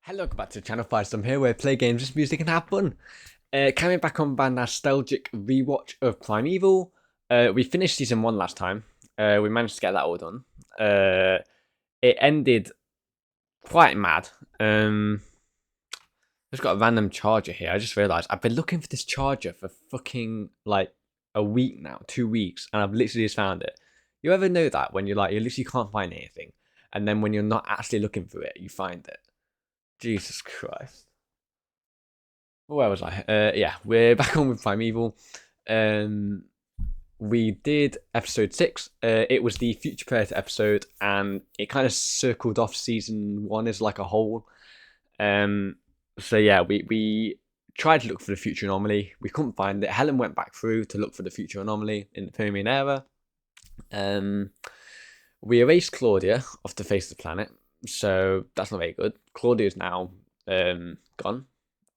Hello, welcome back to Channel 5. So I'm here where I play games, just music and have fun. Coming back on my nostalgic rewatch of Primeval. We finished season 1 last time. We managed to get that all done. It ended quite mad. Just got a random charger here. I just realised I've been looking for this charger for fucking like a week now, 2 weeks, and I've literally just found it. You ever know that when you're like, you literally can't find anything, and then when you're not actually looking for it, you find it? Jesus Christ. Where was I? Yeah, we're back on with Primeval. Um, we did episode 6. It was the Future Predator episode, and it kind of circled off season 1 as like a whole. Um, so yeah, we tried to look for the future anomaly. We couldn't find it. Helen went back through to look for the future anomaly in the Permian era. Um, we erased Claudia off the face of the planet, so that's not very good. Claudia's now gone.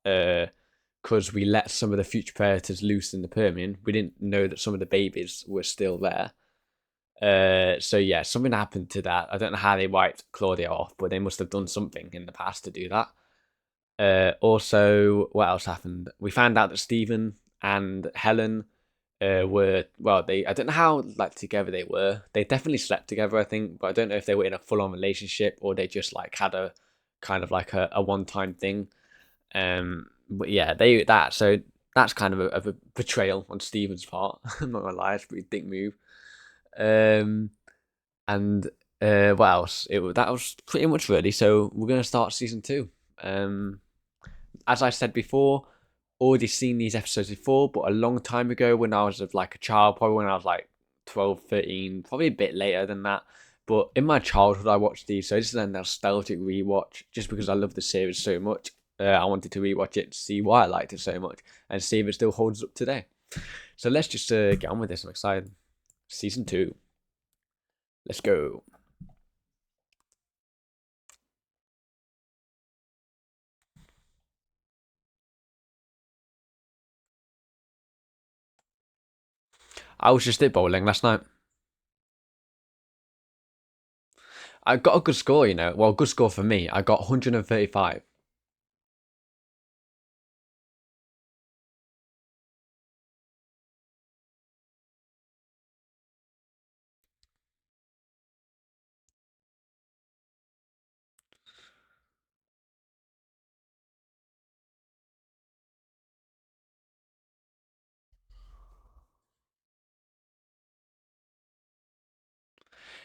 Because we let some of the future predators loose in the Permian. We didn't know that some of the babies were still there. So yeah, something happened to that. I don't know how they wiped Claudia off, but they must have done something in the past to do that. Also, what else happened? We found out that Stephen and Helen were they I don't know how like together they were. They definitely slept together, I think, but I don't know if they were in a full on relationship or they just like had a kind of like a one time thing. But yeah, so that's kind of a betrayal on Steven's part. I'm not gonna lie, it's a pretty dick move. Um, and what else? That was pretty much really. So we're gonna start season 2. Um, as I said before, already seen these episodes before, but a long time ago when I was like a child, probably when I was like 12, 13, probably a bit later than that. But in my childhood, I watched these, so this is a nostalgic rewatch just because I love the series so much. I wanted to rewatch it to see why I liked it so much and see if it still holds up today. So let's just get on with this. I'm excited. Season 2. Let's go. I was just at bowling last night. I got a good score, you know. Well, good score for me. I got 135.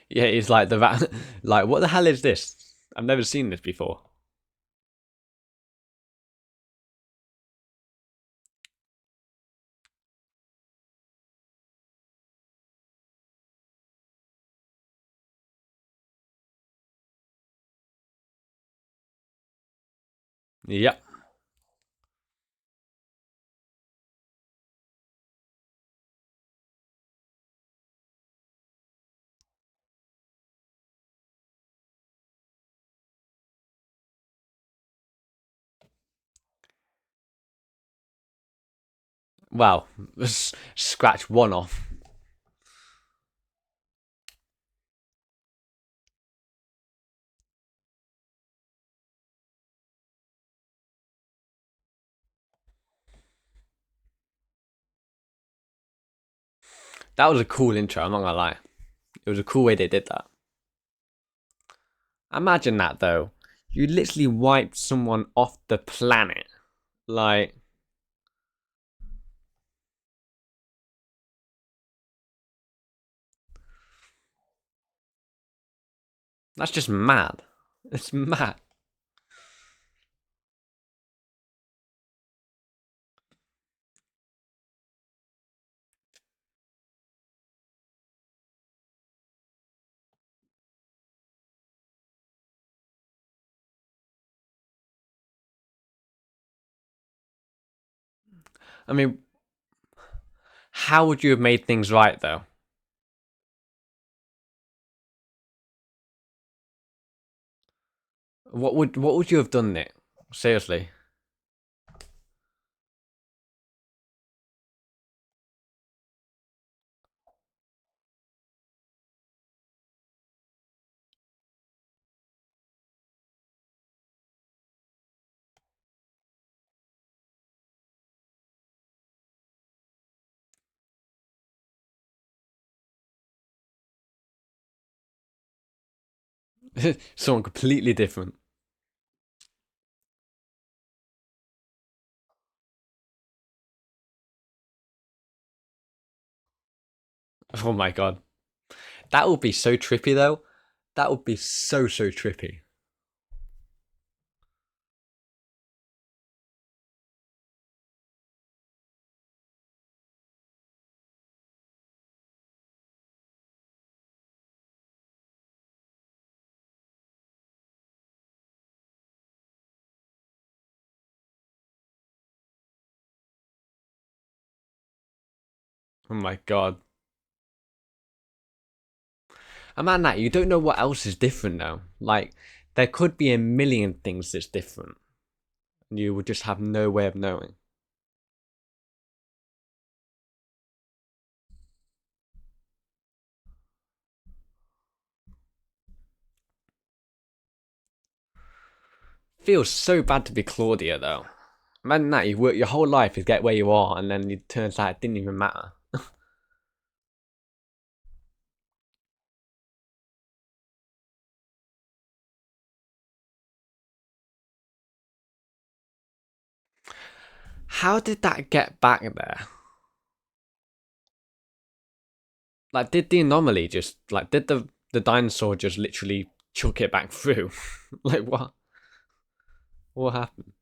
Yeah, it's like like what the hell is this? I've never seen this before. Yep. Wow. Scratch one off. That was a cool intro. I'm not gonna lie. It was a cool way they did that. Imagine that though. You literally wiped someone off the planet. Like that's just mad. It's mad. I mean, how would you have made things right though? What would you have done, Nick? Seriously. Someone completely different. Oh my god. That would be so trippy though. That would be so trippy. Oh my god. And man, that you don't know what else is different now. Like there could be a million things that's different. And you would just have no way of knowing. Feels so bad to be Claudia though. Imagine that you work your whole life to get where you are, and then it turns out it didn't even matter. How did that get back there? Like, did the anomaly just like did the dinosaur just literally chuck it back through? Like what? What happened?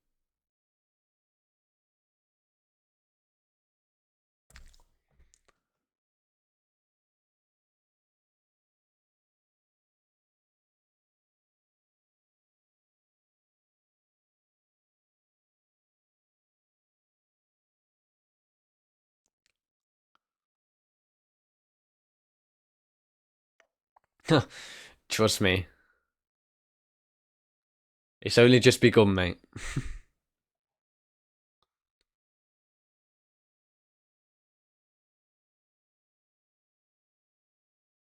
Trust me, it's only just begun, mate.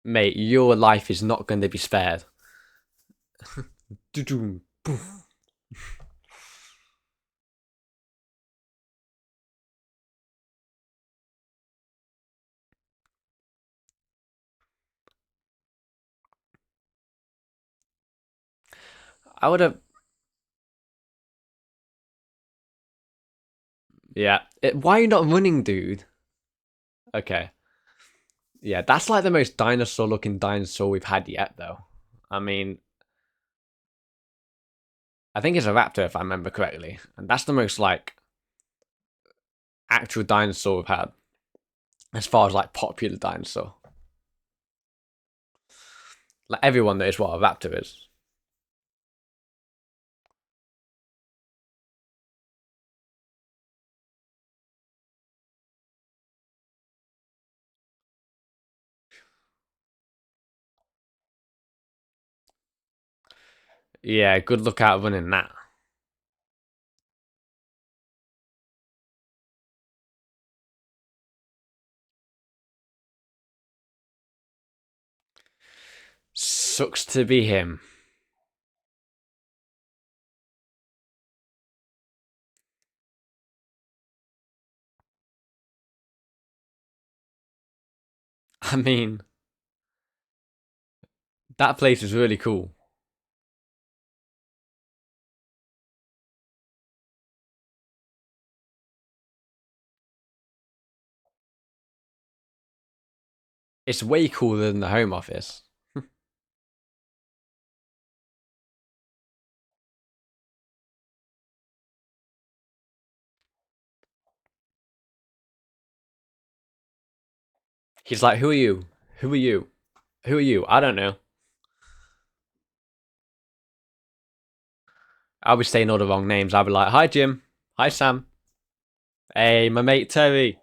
Mate, your life is not going to be spared. I would have. Yeah. Why are you not running, dude? Okay. Yeah, that's like the most dinosaur-looking dinosaur we've had yet, though. I mean, I think it's a raptor if I remember correctly, and that's the most like actual dinosaur we've had as far as like popular dinosaur. Like everyone knows what a raptor is. Yeah, good luck out running that. Sucks to be him. I mean, that place is really cool. It's way cooler than the home office. He's like, "Who are you? Who are you? Who are you? I don't know." I'll be saying all the wrong names. I'll be like, "Hi Jim. Hi Sam. Hey, my mate Terry."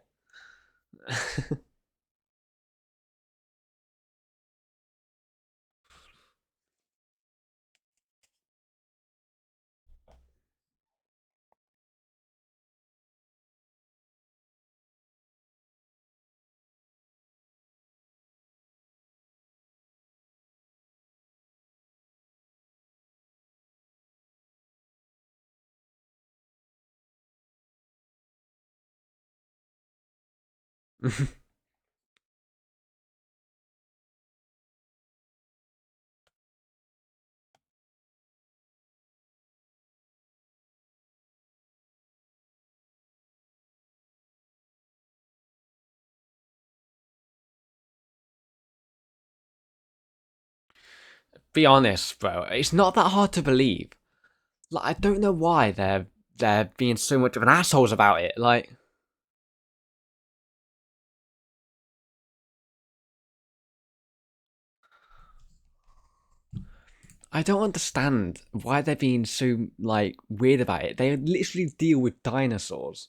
Be honest, bro. It's not that hard to believe. Like, I don't know why they're being so much of an assholes about it. Like, I don't understand why they're being so like weird about it. They literally deal with dinosaurs,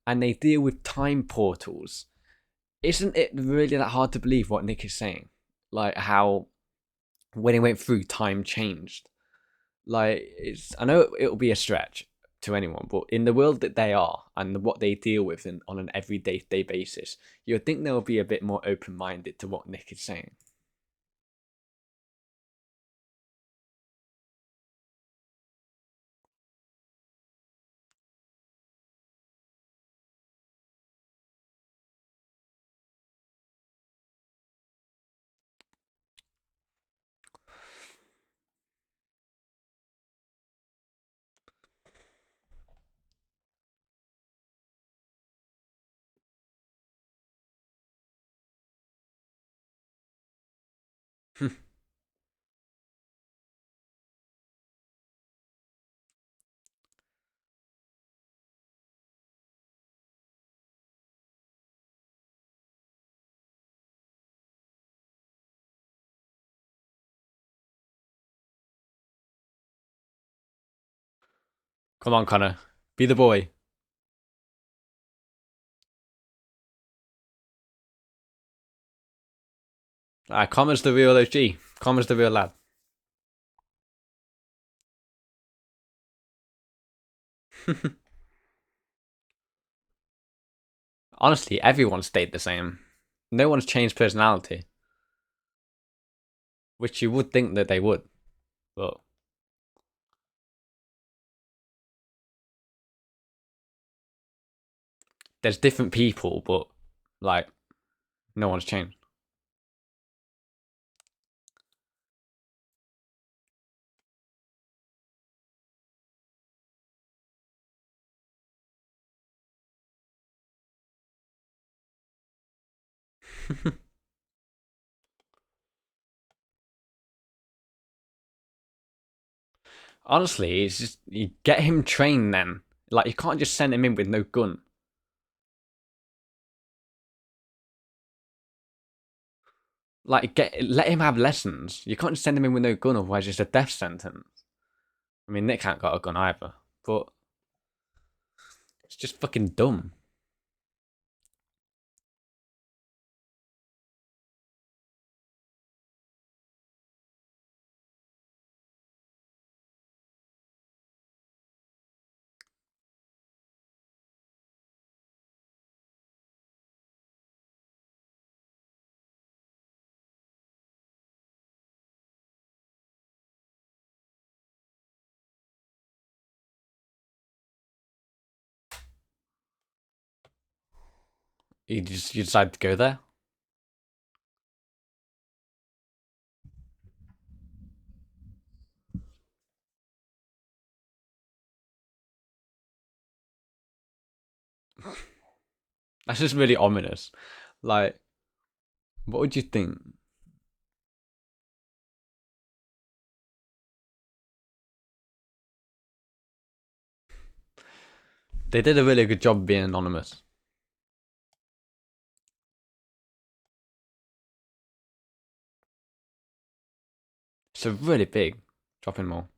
and they deal with time portals. Isn't it really that hard to believe what Nick is saying? Like how when he went through, time changed. Like it's, I know it'll be a stretch to anyone, but in the world that they are and what they deal with on an everyday day basis, you'd think they'll be a bit more open minded to what Nick is saying. Come on, Connor, be the boy. Connor's the real OG. Connor's the real lad. Honestly, everyone stayed the same. No one's changed personality, which you would think that they would, but there's different people, but like no one's changed. Honestly, it's just you get him trained then. Like you can't just send him in with no gun. Like let him have lessons. You can't just send him in with no gun, otherwise it's a death sentence. I mean, Nick ain't got a gun either, but it's just fucking dumb. You decide to go there. That's just really ominous. Like, what would you think? They did a really good job being anonymous. So really big, dropping more.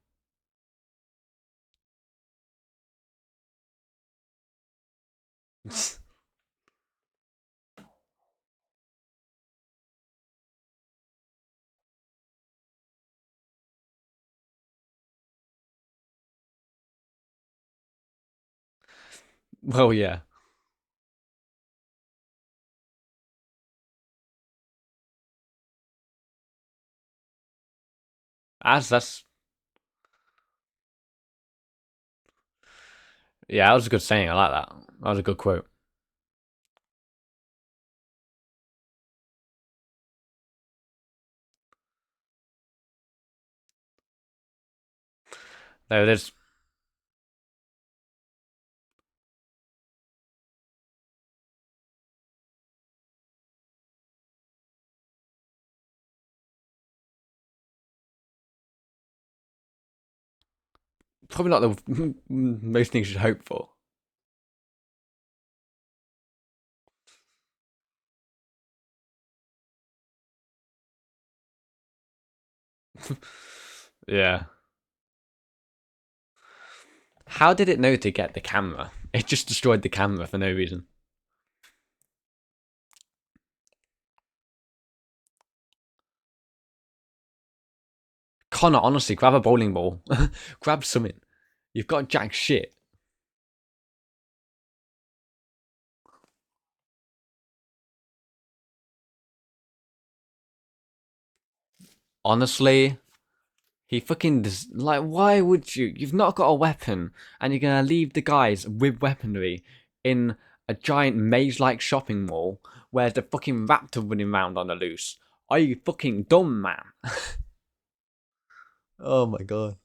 Well, yeah. As that's yeah, that was a good saying. I like that. That was a good quote. There's Probably not the most things you should hope for. Yeah. How did it know to get the camera? It just destroyed the camera for no reason. Connor, honestly, grab a bowling ball. Grab something. You've got jack shit. Honestly, he fucking like. Why would you? You've not got a weapon, and you're gonna leave the guys with weaponry in a giant maze-like shopping mall where the fucking raptor running around on the loose. Are you fucking dumb, man? Oh my god.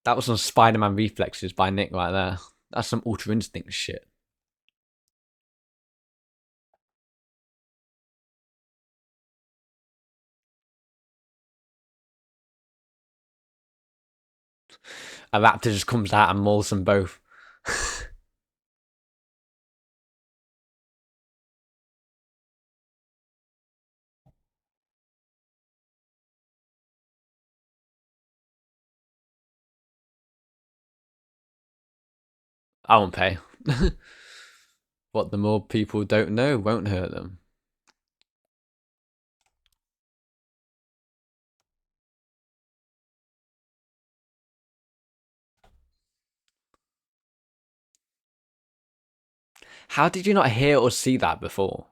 That was some Spider-Man reflexes by Nick right there. That's some Ultra Instinct shit. A raptor just comes out and mauls them both. I won't pay. What the more people don't know won't hurt them. How did you not hear or see that before?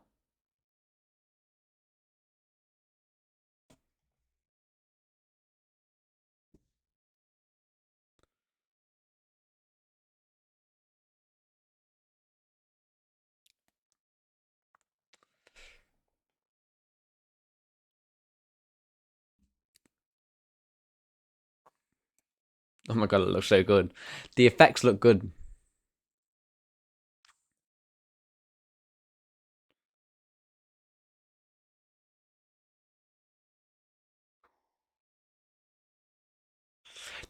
Oh my god, it looks so good. The effects look good.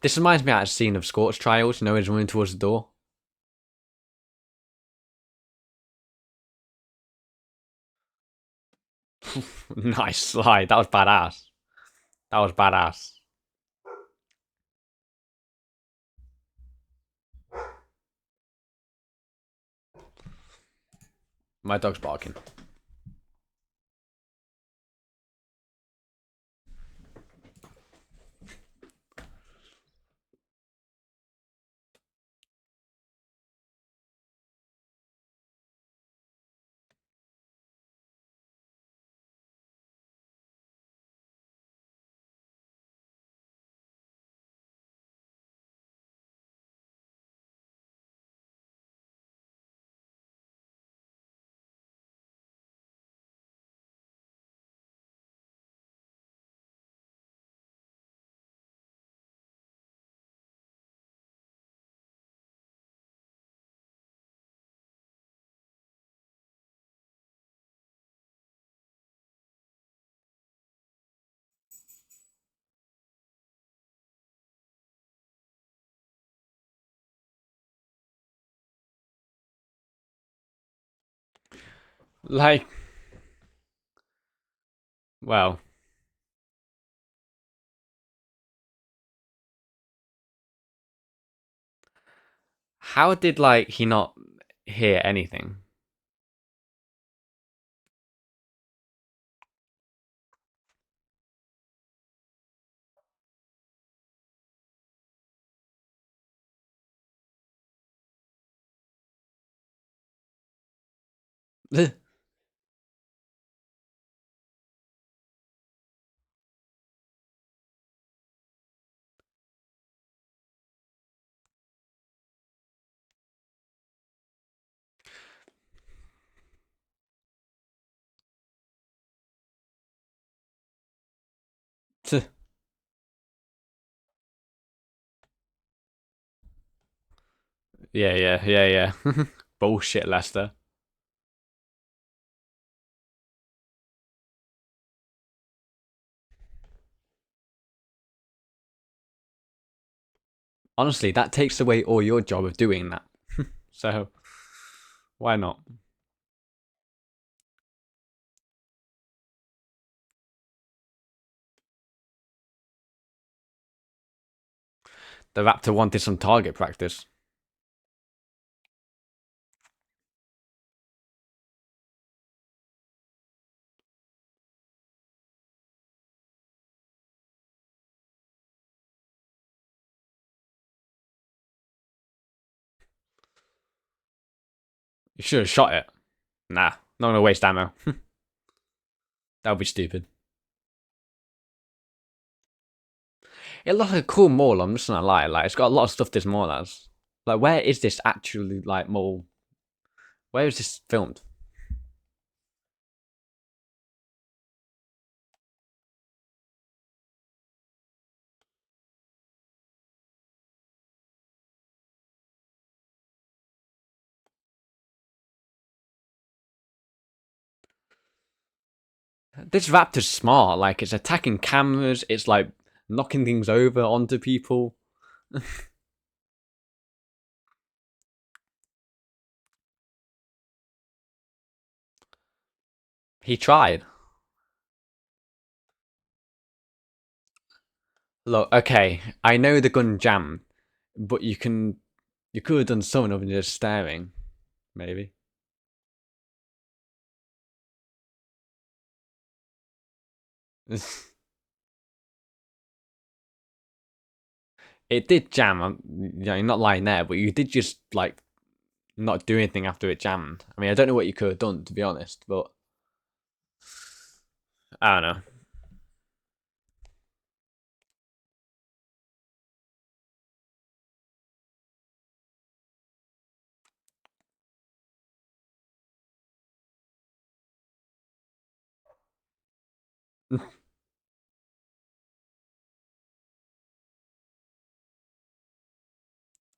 This reminds me of a scene of Scorch Trials. You know, he's running towards the door. Nice slide. That was badass. That was badass. My dog's barking. Like, well, how did like he not hear anything? Yeah, yeah, yeah, yeah. Bullshit, Lester. Honestly, that takes away all your job of doing that. So why not? The raptor wanted some target practice. You should have shot it. Nah, not gonna waste ammo. That would be stupid. It looks like a cool mall, I'm just gonna lie. Like, it's got a lot of stuff this mall has. Like, where is this actually, like, mall? Where is this filmed? This raptor's smart. Like, it's attacking cameras. It's, like, knocking things over onto people. He tried. Look, okay, I know the gun jammed, but you could have done something other than just staring, maybe. It did jam. You're not lying there, but you did just like not do anything after it jammed. I mean, I don't know what you could have done to be honest, but I don't know.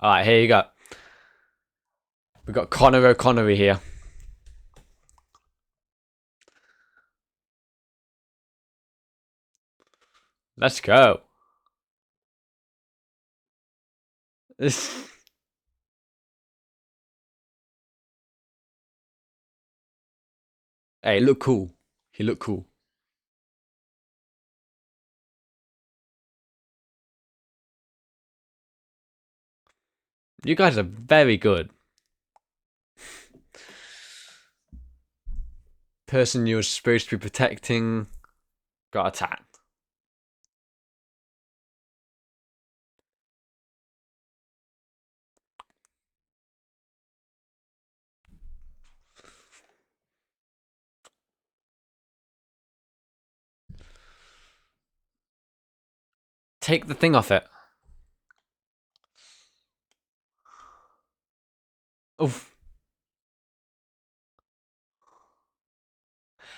All right, here you go. We got Connor O'Connery here. Let's go. Hey, look cool. He looked cool. You guys are very good. Person you're supposed to be protecting got attacked. Take the thing off it. Oof.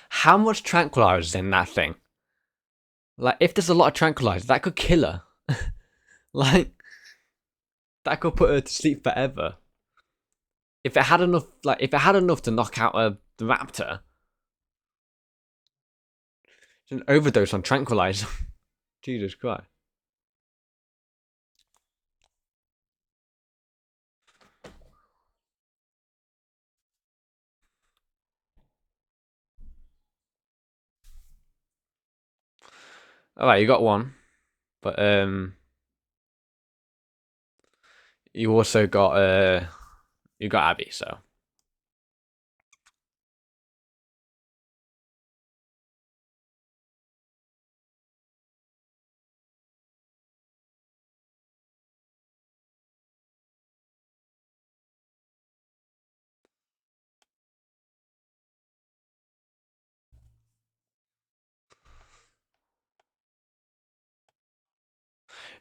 How much tranquilizer is in that thing? Like, if there's a lot of tranquilizer, that could kill her. Like, that could put her to sleep forever. If it had enough, like, if it had enough to knock out the raptor, it's an overdose on tranquilizer. Jesus Christ. All right, you got one, but you also got you got Abby. So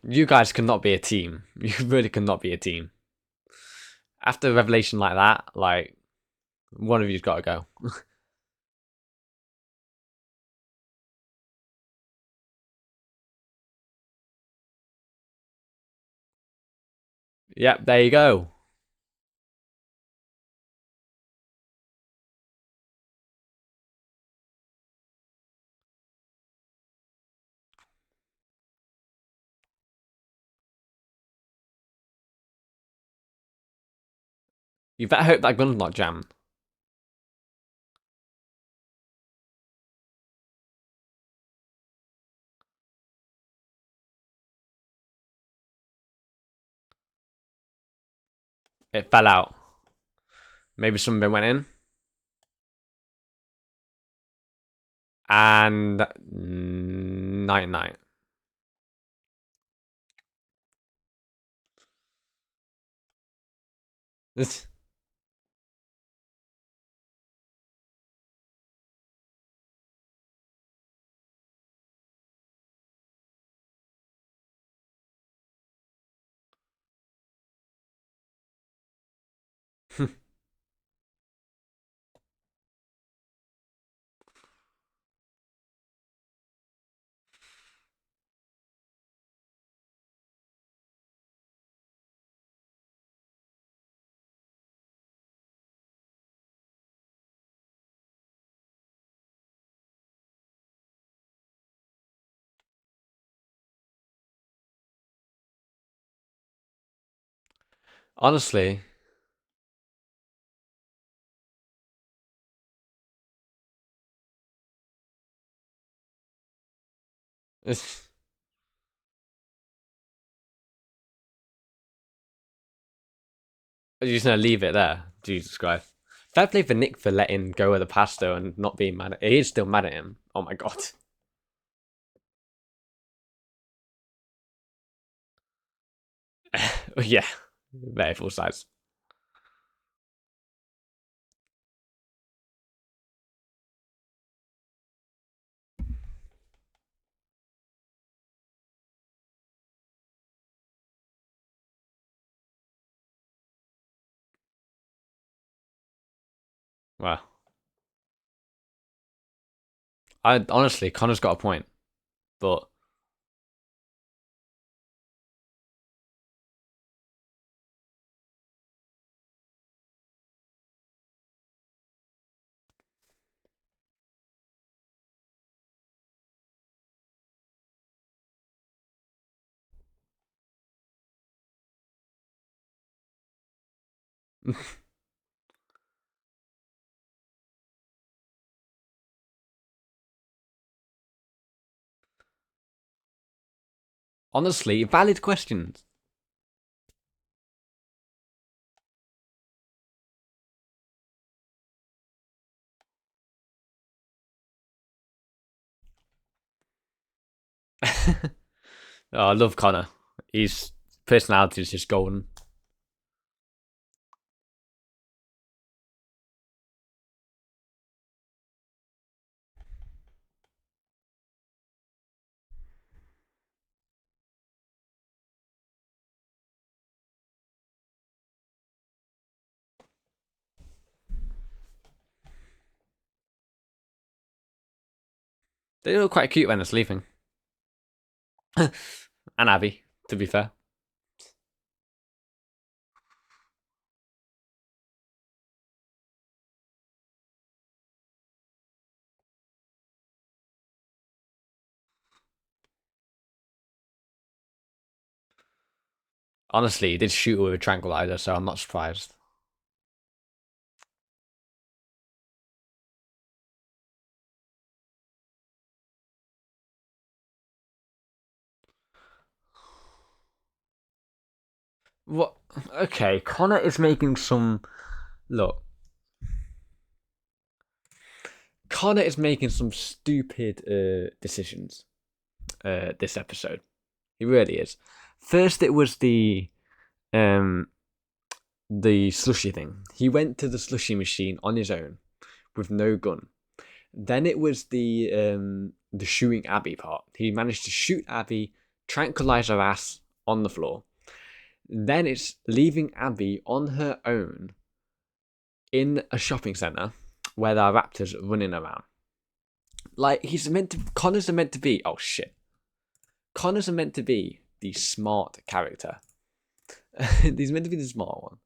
you guys cannot be a team. You really cannot be a team. After a revelation like that, like one of you's got to go. Yep, there you go. You better hope that gun's not jammed. It fell out. Maybe something went in. And night night. This. Honestly, it's, you're just gonna leave it there. Jesus Christ. Fair play for Nick for letting go of the past though and not being mad at. He is still mad at him. Oh my god. Yeah, very full size. Wow. I honestly, Connor's got a point, but honestly, valid questions. Oh, I love Connor. His personality is just golden. They look quite cute when they're sleeping. And Abby, to be fair. Honestly, he did shoot her with a tranquilizer, so I'm not surprised. What? Okay, Connor is making some. Look, Connor is making some stupid decisions this episode. He really is. First, it was um the slushy thing. He went to the slushy machine on his own with no gun. Then it was the shooting Abby part. He managed to shoot Abby, tranquilize her ass on the floor. Then it's leaving Abby on her own in a shopping centre where there are raptors running around. Like he's meant to. Connors are meant to be. Oh shit. Connors are meant to be the smart character. He's meant to be the smart one.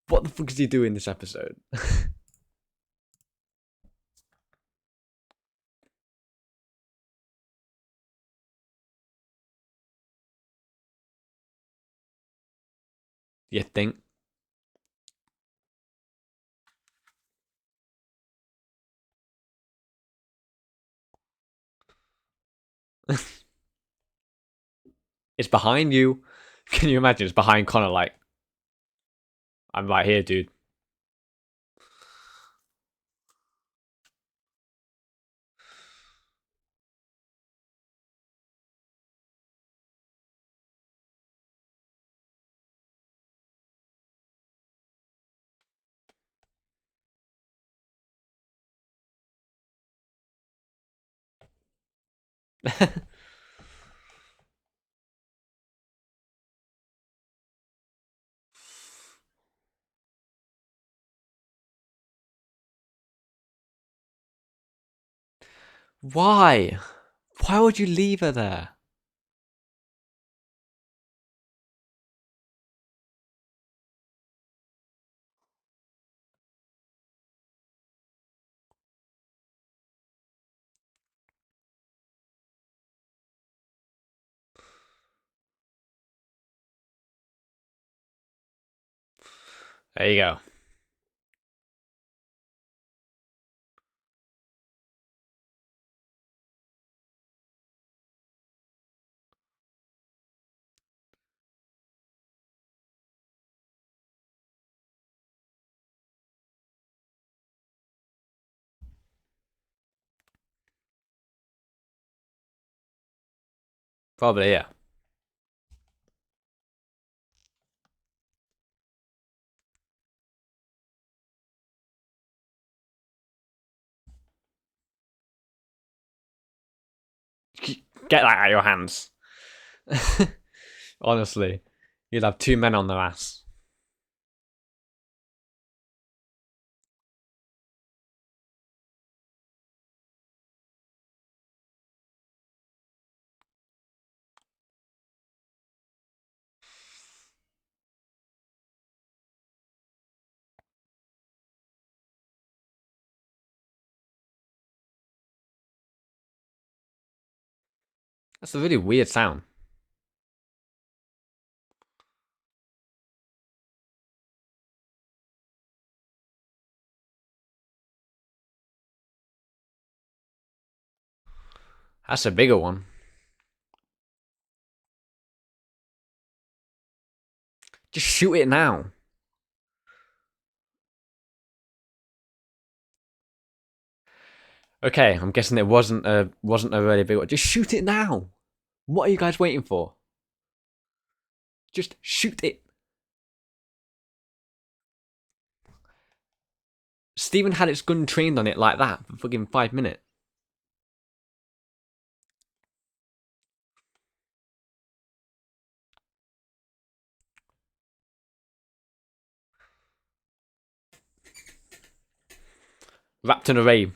What the fuck is he doing in this episode? You think? It's behind you. Can you imagine? It's behind Connor. Like, I'm right here, dude. Why? Why would you leave her there? There you go. Probably, yeah. Get that out of your hands. Honestly, you'd have two men on their ass. That's a really weird sound. That's a bigger one. Just shoot it now. Okay, I'm guessing it wasn't a really big one. Just shoot it now. What are you guys waiting for? Just shoot it. Steven had its gun trained on it like that for fucking 5 minutes. Wrapped in a rave.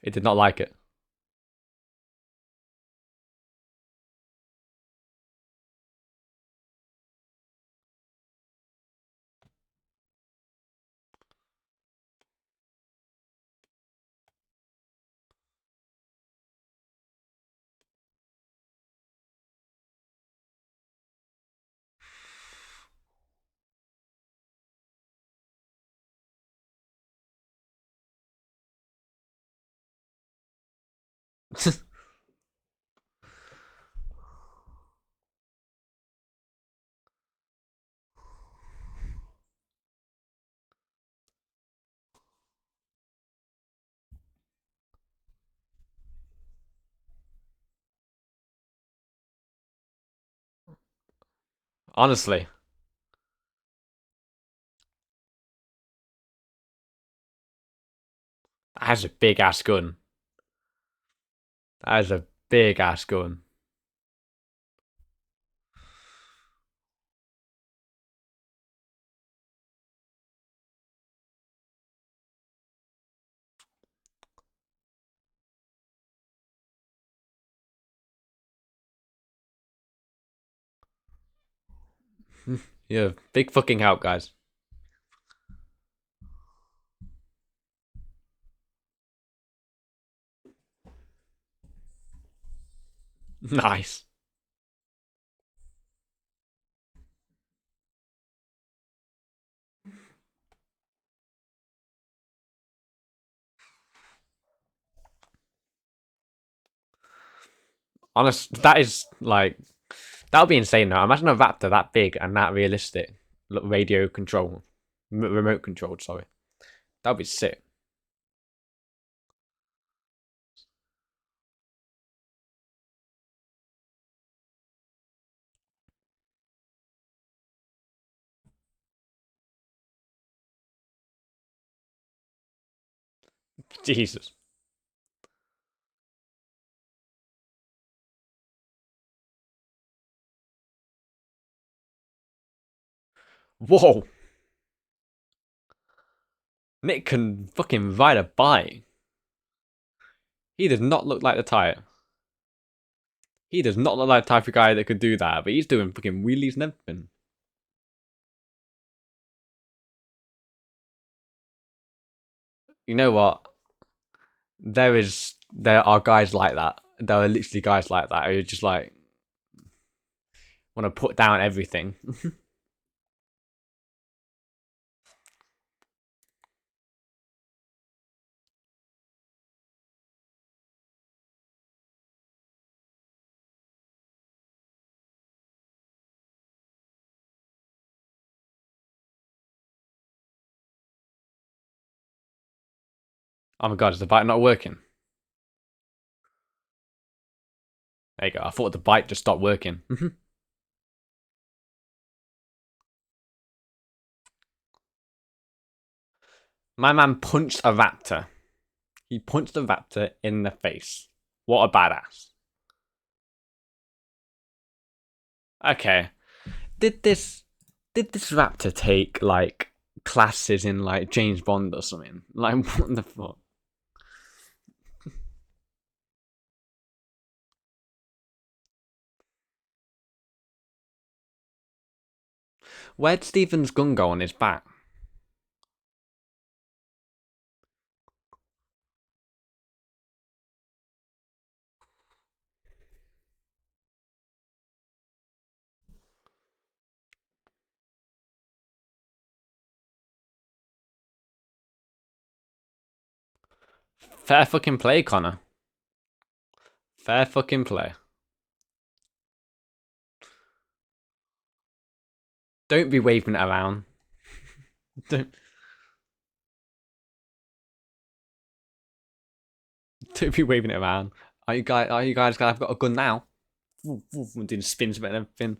It did not like it. Honestly, that is a big ass gun. That is a big ass gun. Yeah, big fucking help, guys. Nice. Honest, that is like that would be insane. Now, imagine a raptor that big and that realistic, radio control, remote controlled. Sorry, that would be sick. Jesus. Whoa. Nick can fucking ride a bike. He does not look like the type. He does not look like the type of guy that could do that, but he's doing fucking wheelies and everything. You know what? There are guys like that. There are literally guys like that who just like want to put down everything. Oh my god, is the bike not working? There you go. I thought the bike just stopped working. My man punched a raptor. He punched a raptor in the face. What a badass. Okay. Did this did this raptor take like classes in like James Bond or something? Like what the fuck? Where'd Stephen's gun go on his back? Fair fucking play, Connor. Fair fucking play. Don't be waving it around. Don't don't be waving it around. Are you guys glad I've got a gun now? Doing spins and everything.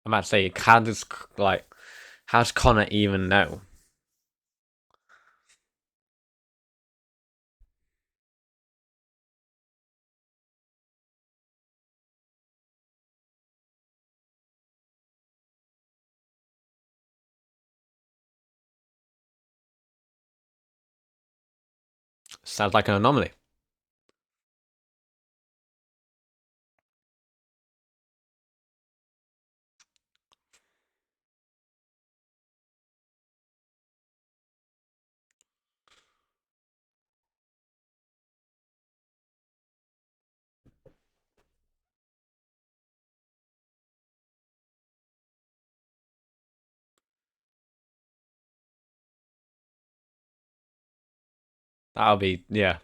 I'm about to say, how does Connor even know? Sounds like an anomaly. That'll be yeah.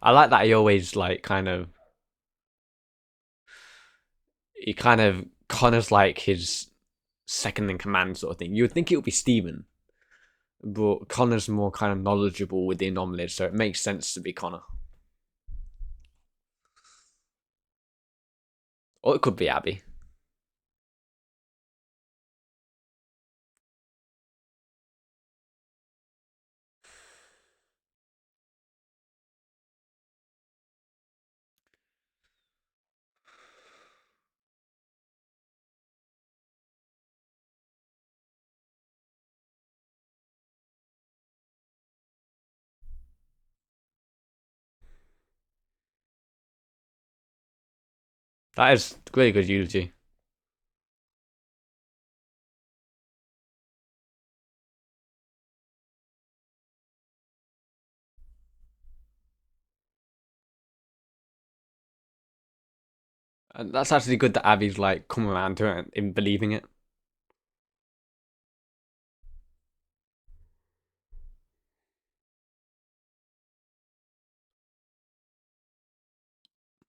I like that he kind of Connor's like his second in command sort of thing. You would think it would be Steven, but Connor's more kind of knowledgeable with the anomalies, so it makes sense to be Connor. Or it could be Abby. That is really good eulogy. And that's actually good that Abby's like come around to it in believing it.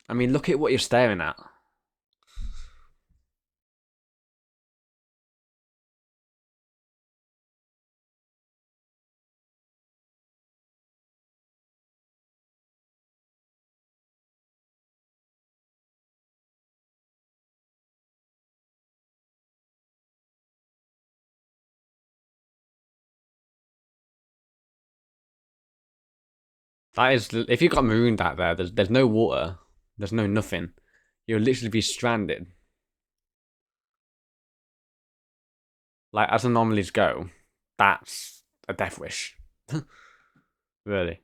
I mean, look at what you're staring at. That is, if you got marooned out there, there's no water, there's no nothing. You'll literally be stranded. Like as anomalies go, that's a death wish. Really.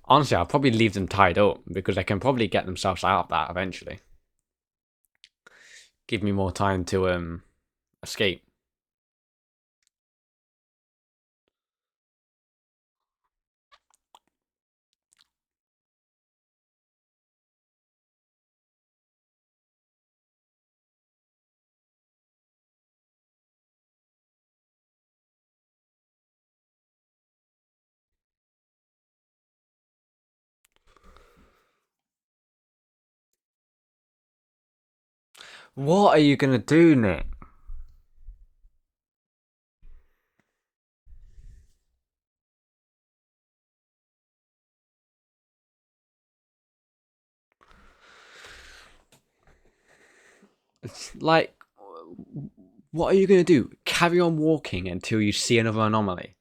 Honestly, I'll probably leave them tied up because they can probably get themselves out of that eventually. Give me more time to escape. What are you gonna do, Nick? It's like, what are you gonna do? Carry on walking until you see another anomaly?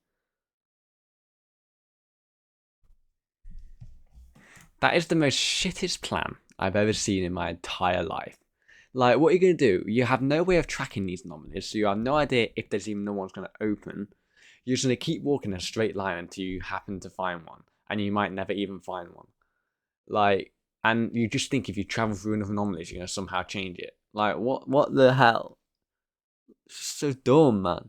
That is the most shittest plan I've ever seen in my entire life. Like, what are you going to do? You have no way of tracking these anomalies, so you have no idea if there's even no one's going to open. You're just going to keep walking a straight line until you happen to find one, and you might never even find one. Like, and you just think if you travel through enough anomalies, you're going to somehow change it. Like, what the hell? It's so dumb, man.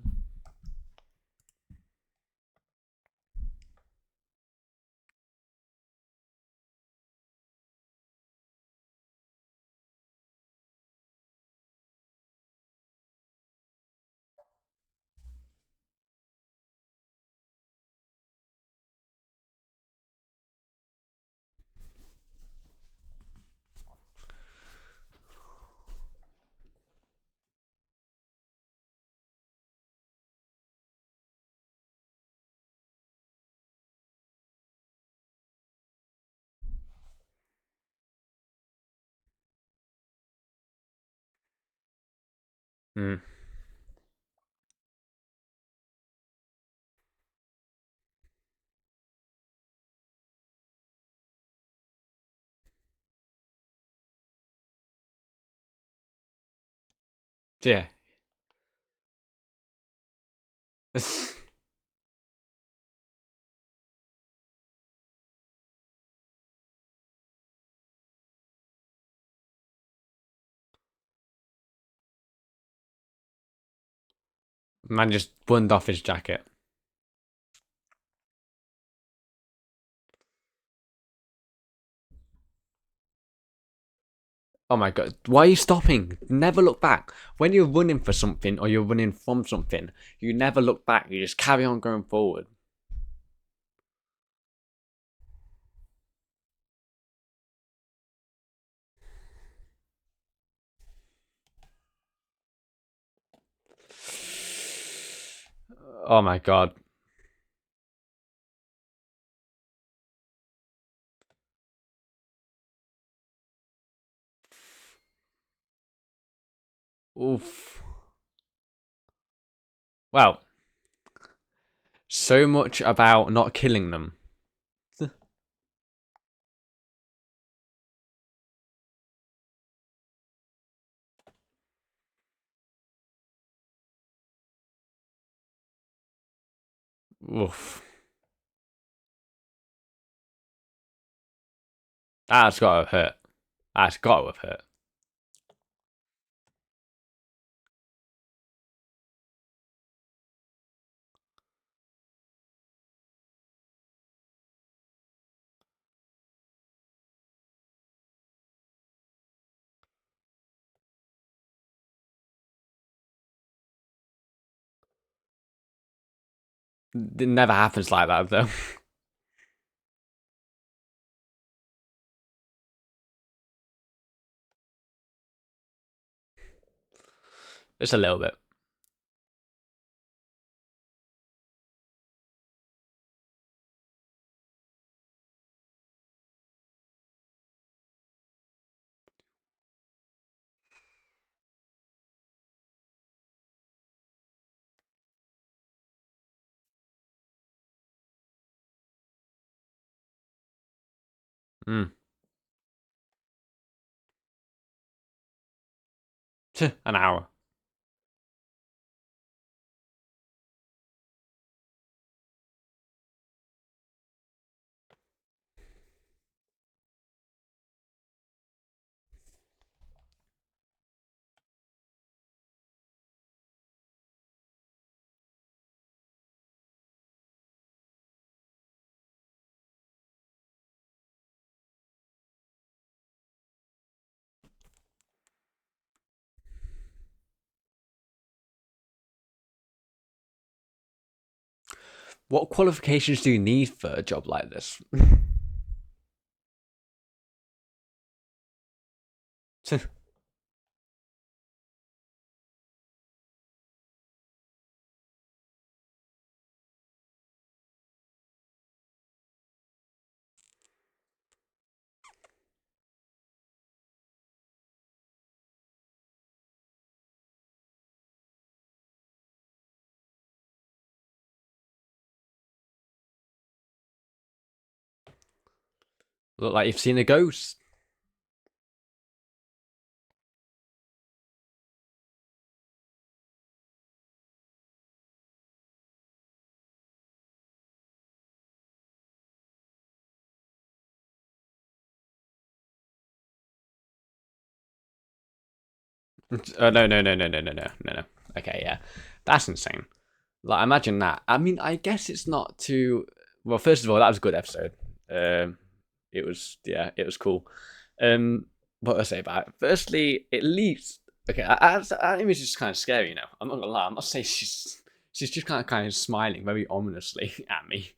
Mm. Yeah. Man just buttoned off his jacket. Oh my god. Why are you stopping? Never look back. When you're running for something or you're running from something, you never look back. You just carry on going forward. Oh my god. Oof. Well, so much about not killing them. Oof. That's gotta have hurt. That's gotta have hurt. It never happens like that though. Just a little bit. Mm. An hour. What qualifications do you need for a job like this? Look like you've seen a ghost. No, no, no, no, no, no, no, no, no. Okay, yeah, that's insane. Like, imagine that. I mean, I guess it's not too. Well, first of all, that was a good episode. Um, it was, yeah, it was cool. What do I say about it? Firstly, at least, okay, that image is kind of scary. You know, I'm not gonna lie. I'm not saying she's just kind of smiling very ominously at me.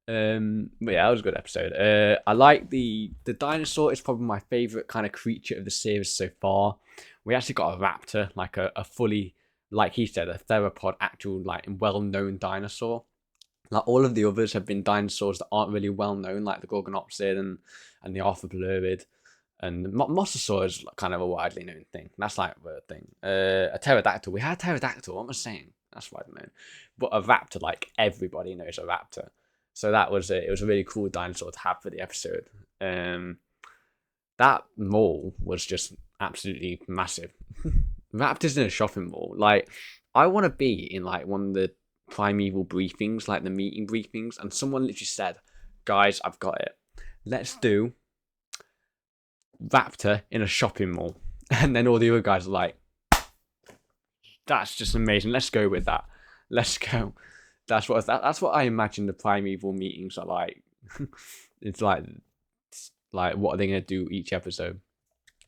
But yeah, that was a good episode. I like the dinosaur is probably my favorite kind of creature of the series so far. We actually got a raptor, like a fully, like he said, a theropod, actual like well-known dinosaur. Like all of the others have been dinosaurs that aren't really well known, like the Gorgonopsid and the Arthroplurid. And Mosasaur is kind of a widely known thing. That's like a thing. A pterodactyl. We had a pterodactyl. What am I saying? That's widely known. But a raptor, like everybody knows a raptor. So that was it. It was a really cool dinosaur to have for the episode. Um, that mall was just absolutely massive. Raptors in a shopping mall. Like, I want to be in like one of the primeval briefings, like the meeting briefings, and someone literally said, "Guys, I've got it. Let's do raptor in a shopping mall." And then all the other guys are like, that's just amazing. Let's go with that. Let's go. That's what I imagine the Primeval meetings are like. It's like what are they gonna do each episode?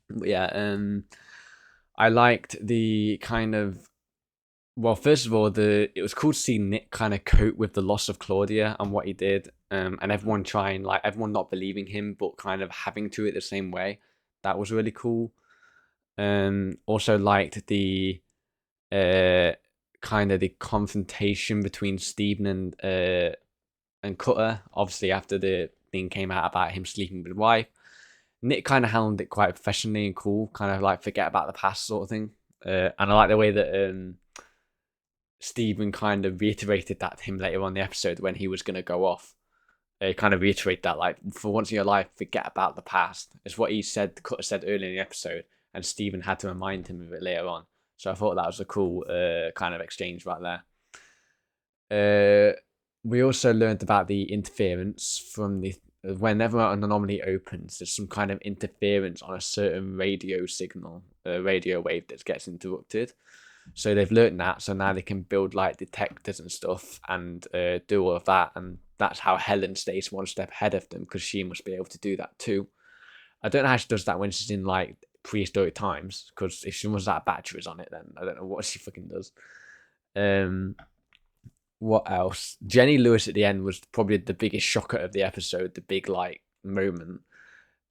But yeah, I liked the kind of, well, first of all, it was cool to see Nick kind of cope with the loss of Claudia and what he did, and everyone trying, like everyone not believing him, but kind of having to it the same way. That was really cool. Also liked the uh kind of the confrontation between Stephen and Cutter. Obviously, after the thing came out about him sleeping with his wife, Nick kind of handled it quite professionally and cool, kind of like forget about the past sort of thing. And I like the way that Stephen kind of reiterated that to him later on in the episode when he was going to go off. Kind of reiterate that, like, for once in your life, forget about the past. It's what he said, Cutter said earlier in the episode, and Stephen had to remind him of it later on. So I thought that was a cool kind of exchange right there. We also learned about the interference from the whenever an anomaly opens, there's some kind of interference on a certain radio signal, a radio wave that gets interrupted. So they've learned that, so now they can build like detectors and stuff and do all of that, and that's how Helen stays one step ahead of them because she must be able to do that too. I don't know how she does that when she's in like prehistoric times, because if she runs out of batteries on it, then I don't know what she fucking does. Um, what else? Jenny Lewis at the end was probably the biggest shocker of the episode, the big like moment.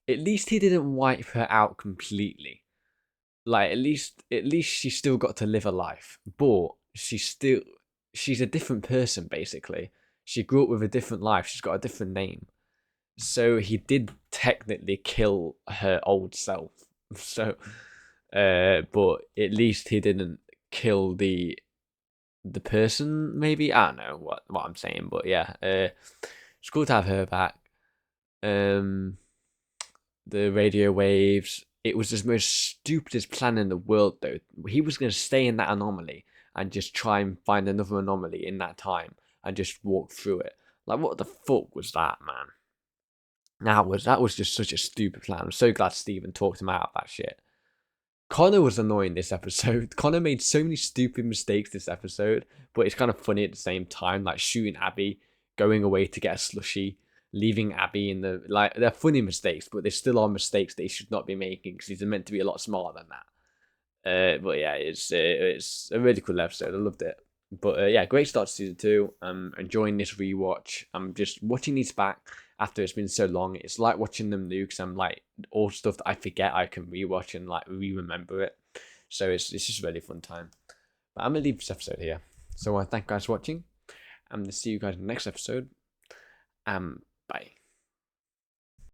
At least he didn't wipe her out completely. Like at least she still got to live a life, but she's a different person basically. She grew up with a different life. She's got a different name. So he did technically kill her old self. So, but at least he didn't kill the person. Maybe I don't know what I'm saying, but yeah, it's cool to have her back. Um, the radio waves. It was the most stupidest plan in the world, though. He was going to stay in that anomaly and just try and find another anomaly in that time and just walk through it. Like, what the fuck was that, man? That was just such a stupid plan. I'm so glad Steven talked him out of that shit. Connor was annoying this episode. Connor made so many stupid mistakes this episode, but it's kind of funny at the same time. Like shooting Abby, going away to get a slushie, leaving Abby in the like. They're funny mistakes, but they still are mistakes that he should not be making because he's meant to be a lot smarter than that. But yeah, it's a really cool episode. I loved it. But yeah, great start to season 2. I'm enjoying this rewatch. I'm just watching these back after it's been so long. It's like watching them new because I'm like all stuff that I forget I can rewatch and like re-remember it. So it's just a really fun time. But I'm gonna leave this episode here. So I thank you guys for watching. I'm gonna see you guys in the next episode. Bye.